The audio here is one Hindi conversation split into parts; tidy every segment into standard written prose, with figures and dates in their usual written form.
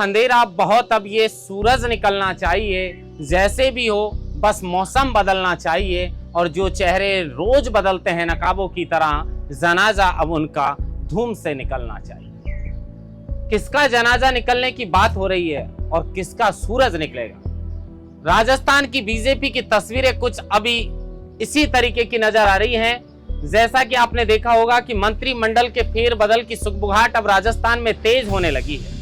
अंधेरा बहुत, अब ये सूरज निकलना चाहिए, जैसे भी हो बस मौसम बदलना चाहिए। और जो चेहरे रोज बदलते हैं नकाबों की तरह, जनाजा अब उनका धूम से निकलना चाहिए। किसका जनाजा निकलने की बात हो रही है और किसका सूरज निकलेगा? राजस्थान की बीजेपी की तस्वीरें कुछ अभी इसी तरीके की नजर आ रही हैं। जैसा कि आपने देखा होगा कि मंत्रिमंडल के फेरबदल की सुगबुगाहट अब राजस्थान में तेज होने लगी है।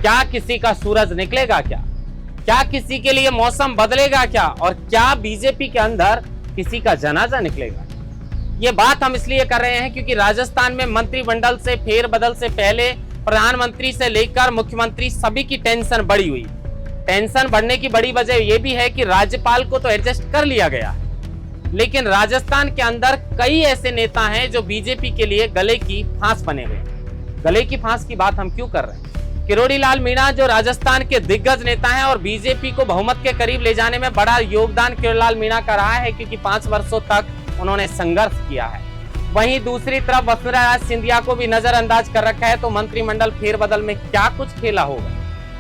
क्या किसी का सूरज निकलेगा? क्या किसी के लिए मौसम बदलेगा? और क्या बीजेपी के अंदर किसी का जनाजा निकलेगा? ये बात हम इसलिए कर रहे हैं क्योंकि राजस्थान में मंत्रिमंडल से फेरबदल से पहले प्रधानमंत्री से लेकर मुख्यमंत्री सभी की टेंशन बढ़ी हुई। टेंशन बढ़ने की बड़ी वजह यह भी है कि राज्यपाल को तो एडजस्ट कर लिया गया है, लेकिन राजस्थान के अंदर कई ऐसे नेता हैं जो बीजेपी के लिए गले की फांस बने हुए हैं। गले की फांस की बात हम क्यों कर रहे हैं? किरोड़ी लाल मीणा जो राजस्थान के दिग्गज नेता हैं और बीजेपी को बहुमत के करीब ले जाने में बड़ा योगदान किरोड़ी लाल मीणा का रहा है, क्योंकि 5 वर्षों तक उन्होंने संघर्ष किया है। वहीं दूसरी तरफ वसुंधरा राज सिंधिया को भी नजरअंदाज कर रखा है। तो मंत्रिमंडल फेरबदल में क्या कुछ खेला होगा?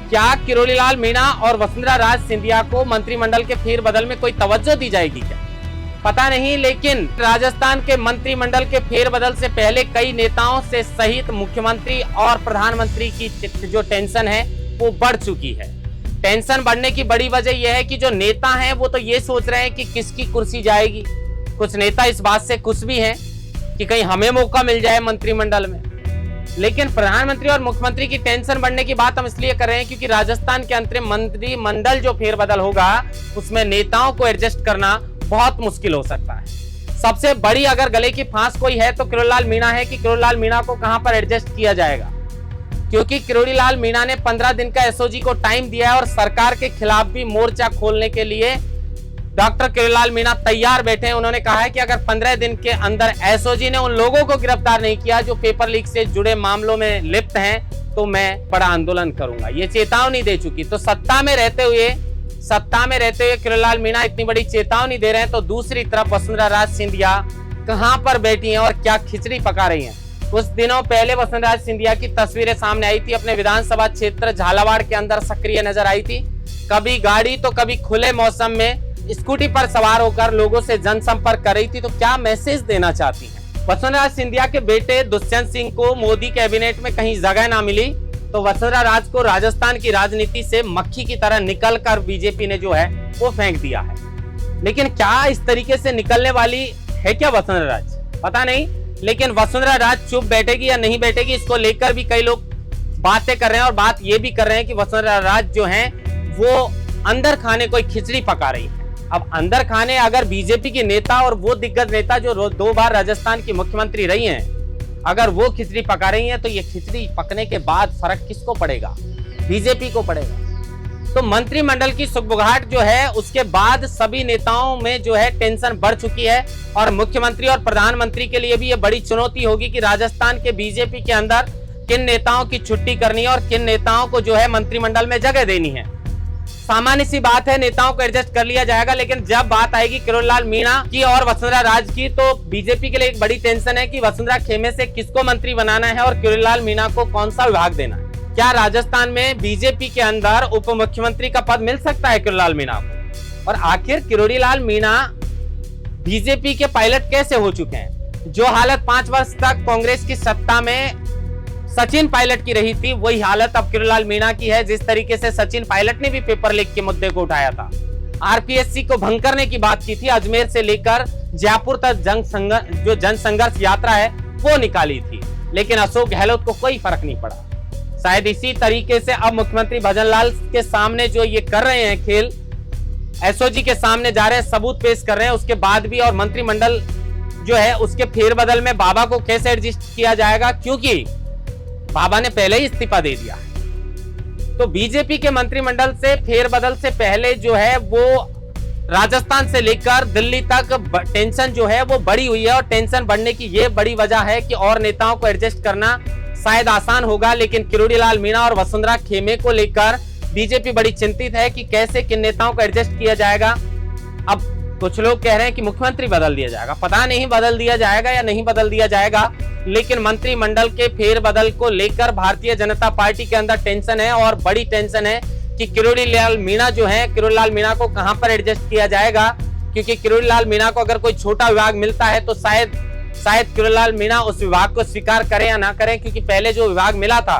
क्या किरोड़ी लाल मीणा और वसुंधरा राज सिंधिया को मंत्रिमंडल के फेरबदल में कोई तवज्जो दी जाएगी क्या? पता नहीं, लेकिन राजस्थान के मंत्रिमंडल के फेरबदल से पहले कई नेताओं से सहित मुख्यमंत्री और प्रधानमंत्री की जो टेंशन है वो बढ़ चुकी है। टेंशन बढ़ने की बड़ी वजह यह है कि जो नेता हैं वो तो ये सोच रहे हैं कि किसकी कुर्सी जाएगी। कुछ नेता इस बात से खुश भी हैं कि कहीं हमें मौका मिल जाए मंत्रिमंडल में, लेकिन प्रधानमंत्री और मुख्यमंत्री की टेंशन बढ़ने की बात हम इसलिए कर रहे हैं क्योंकि राजस्थान के अंतरिम मंत्रिमंडल जो फेरबदल होगा उसमें नेताओं को एडजस्ट करना बहुत मुश्किल हो सकता है। सबसे बड़ी अगर गले की फांस कोई है तो किरोड़ी लाल मीणा है कि किरोड़ी लाल मीणा को कहां पर एडजस्ट किया जाएगा, क्योंकि किरोड़ी लाल मीणा ने 15 दिन का एसओजी को टाइम दिया है और सरकार के खिलाफ भी मोर्चा खोलने के लिए डॉक्टर किरोड़ी लाल मीणा तैयार बैठे हैं। उन्होंने कहा है कि अगर 15 दिन के अंदर एसओजी ने उन लोगों को गिरफ्तार नहीं किया जो पेपर लीक से जुड़े मामलों में लिप्त हैं तो मैं बड़ा आंदोलन करूंगा। ये चेतावनी दे चुकी। तो सत्ता में रहते हुए किरोड़ी लाल मीणा इतनी बड़ी चेतावनी दे रहे हैं, तो दूसरी तरफ वसुंधरा राज सिंधिया कहां पर बैठी हैं और क्या खिचड़ी पका रही हैं? कुछ दिनों पहले वसुंधरा राज सिंधिया की तस्वीरें सामने आई थी। अपने विधानसभा क्षेत्र झालावाड़ के अंदर सक्रिय नजर आई थी। कभी गाड़ी तो कभी खुले मौसम में स्कूटी पर सवार होकर लोगों से जनसंपर्क कर रही थी। तो क्या मैसेज देना चाहती हैं? वसुंधरा राज सिंधिया के बेटे दुष्यंत सिंह को मोदी कैबिनेट में कहीं जगह ना मिली तो वसुंधरा राज को राजस्थान की राजनीति से मक्खी की तरह निकलकर बीजेपी ने जो है वो फेंक दिया है। लेकिन क्या इस तरीके से निकलने वाली है क्या वसुंधरा राज? पता नहीं, लेकिन वसुंधरा राज चुप बैठेगी या नहीं बैठेगी इसको लेकर भी कई लोग बातें कर रहे हैं। और बात ये भी कर रहे हैं कि वसुंधरा राज जो है वो अंदर खाने कोई खिचड़ी पका रही है। अब अंदर खाने अगर बीजेपी के नेता और वो दिग्गज नेता जो 2 बार राजस्थान की मुख्यमंत्री रही हैं, अगर वो खिचड़ी पका रही हैं तो ये खिचड़ी पकने के बाद फर्क किसको पड़ेगा? बीजेपी को पड़ेगा। तो मंत्रिमंडल की सुगबुगाहट जो है उसके बाद सभी नेताओं में जो है टेंशन बढ़ चुकी है और मुख्यमंत्री और प्रधानमंत्री के लिए भी ये बड़ी चुनौती होगी कि राजस्थान के बीजेपी के अंदर किन नेताओं की छुट्टी करनी है और किन नेताओं को जो है मंत्रिमंडल में जगह देनी है। सामान्य सी बात है, नेताओं को एडजस्ट कर लिया जाएगा, लेकिन जब बात आएगी किरोड़ी लाल मीणा की और वसुंधरा राज की तो बीजेपी के लिए एक बड़ी टेंशन है कि वसुंधरा खेमे से किसको मंत्री बनाना है और किरोड़ी लाल मीणा को कौन सा विभाग देना है। क्या राजस्थान में बीजेपी के अंदर उप मुख्यमंत्री का पद मिल सकता है किरोड़ी लाल मीणा को? और आखिर किरोड़ी लाल मीणा बीजेपी के पायलट कैसे हो चुके हैं? जो हालत 5 वर्ष तक कांग्रेस की सत्ता में सचिन पायलट की रही थी, वही हालत अब किरोड़ी लाल मीणा की है। जिस तरीके से सचिन पायलट ने भी पेपर लीक के मुद्दे को उठाया था, आरपीएससी को भंग करने की बात की थी, अजमेर से लेकर जयपुर तक जो जनसंघर्ष यात्रा है वो निकाली थी, लेकिन अशोक गहलोत को कोई फर्क नहीं पड़ा। शायद इसी तरीके से अब मुख्यमंत्री भजनलाल के सामने जो ये कर रहे हैं खेल, एसओजी के सामने जा रहे हैं, सबूत पेश कर रहे हैं, उसके बाद भी और मंत्रिमंडल जो है उसके फेरबदल में बाबा को कैसे एडजस्ट किया जाएगा, क्योंकि बाबा ने पहले ही इस्तीफा दे दिया है। तो बीजेपी के मंत्रिमंडल से फेरबदल से पहले जो है वो राजस्थान से लेकर दिल्ली तक टेंशन जो है वो बढ़ी हुई है और टेंशन बढ़ने की ये बड़ी वजह है कि और नेताओं को एडजस्ट करना शायद आसान होगा, लेकिन किरोड़ी लाल मीणा और वसुंधरा खेमे को लेकर बीजेपी बड़ी चिंतित है कि कैसे किन नेताओं को एडजस्ट किया जाएगा। अब कुछ लोग कह रहे हैं कि मुख्यमंत्री बदल दिया जाएगा। पता नहीं बदल दिया जाएगा या नहीं बदल दिया जाएगा, लेकिन मंत्रिमंडल के फेरबदल को लेकर भारतीय जनता पार्टी के अंदर टेंशन है और बड़ी टेंशन है कि किरोड़ी लाल मीणा जो है, किरोड़ी लाल मीणा को कहां पर एडजस्ट किया जाएगा। क्योंकि किरोड़ी लाल मीणा को अगर कोई छोटा विभाग मिलता है तो शायद किरोड़ी लाल मीणा उस विभाग को स्वीकार करें या ना करें, क्योंकि पहले जो विभाग मिला था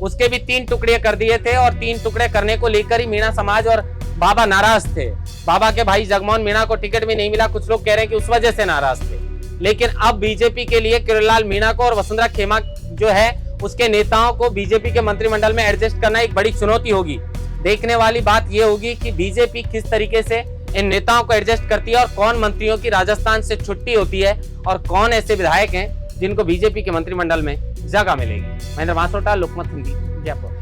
उसके भी 3 टुकड़े कर दिए थे और 3 टुकड़े करने को लेकर ही मीणा समाज और बाबा नाराज थे। बाबा के भाई जगमोहन मीणा को टिकट भी नहीं मिला, कुछ लोग कह रहे हैं कि उस वजह से नाराज थे। लेकिन अब बीजेपी के लिए किरोड़ी लाल मीणा को और वसुंधरा खेमा जो है उसके नेताओं को बीजेपी के मंत्रिमंडल में एडजस्ट करना एक बड़ी चुनौती होगी। देखने वाली बात यह होगी कि बीजेपी किस तरीके से इन नेताओं को एडजस्ट करती है और कौन मंत्रियों की राजस्थान से छुट्टी होती है और कौन ऐसे विधायक हैं जिनको बीजेपी के मंत्रिमंडल में जगह मिलेगी। महेंद्र मासोटा, लोकमत हिंदी, जयपुर।